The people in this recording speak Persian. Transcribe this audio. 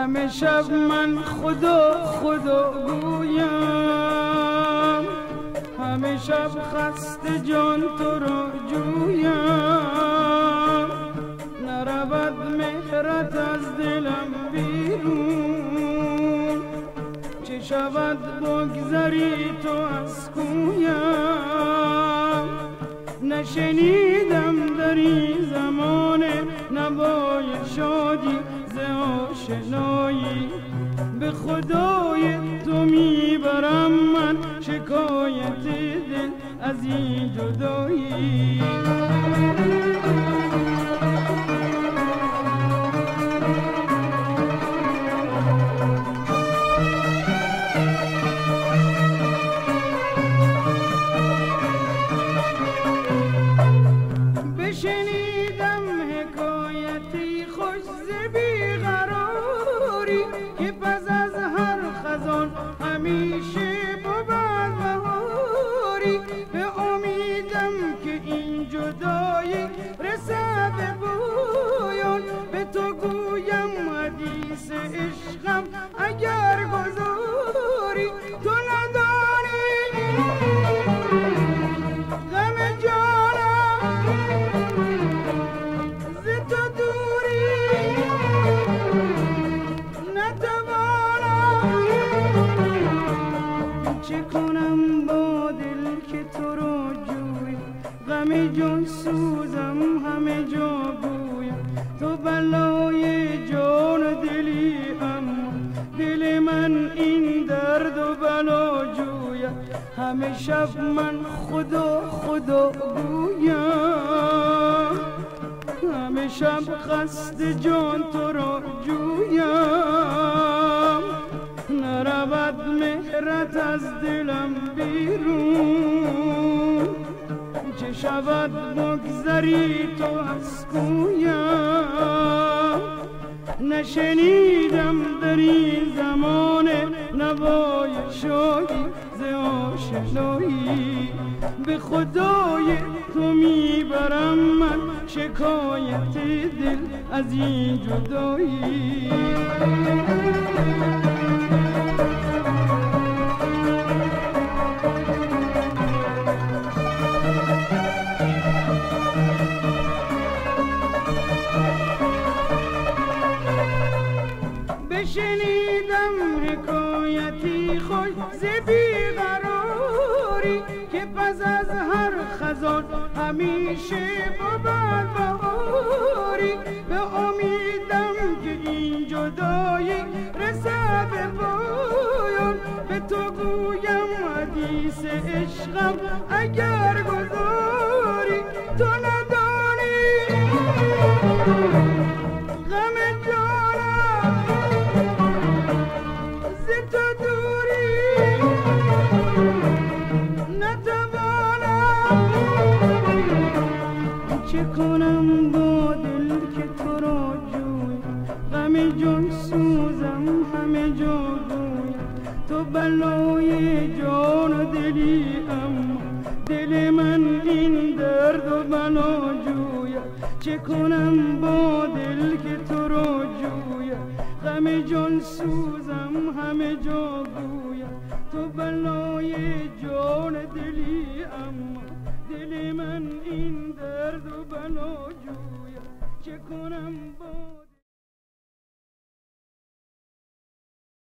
همه شب من خدا گویم، همه شب خسته جان تو را جویم. نرود مهرت از دلم بیرون، چه شود بگذری تو از کویم. نشنیدم در این زمانه نوای شادی ز آشنایی، به خدای تو میبرم من شکایت دل از این جدایی. بشنیدم حکایتی خوش ز بیقراری، که پس از هر خزان همیشه بود بهاری. به امیدم که این جدایی رسد به پایان، به تو گویم حدیث عشقم اگر گذاری. تو ندانی غم جانم ز تو دوری، نتوانم چه کنم با دل که تو را جویم. غم جان سوزم همه جا گویم، تو بلای جان دلی، اما دل من این درد و بلا جویم. همه شب من خدا گویم، همه شب خسته جان تو را جویم. نرود مهرت از دلم بیرون، چه شود بگذری تو از کویم. نشنیدم در این زمانه نوای شادی ز آشنایی، به خدای تو میبرم من شکایت دل از این جدایی. بشنیدم حکایتی خوش ز بیقراری، که پس از هر خزان همیشه بود بهاری. به امیدم که این جدایی رسد به پایان، به تو گویم حدیث عشقم اگر گذاری. تو ندانی غم جانم ز تو دوری، نتوانم چه کنم با دل که تو را جویم. غم جان سوزم همه جا گویم، تو بلای جان و دلی، اما دل من این درد و بلا جویم. چه کنم با دل که تو را جویم. غم جان سوزم همه جا گویم، تو بلای جان دلی، اما دل من این درد و بلا جویم. چه کنم با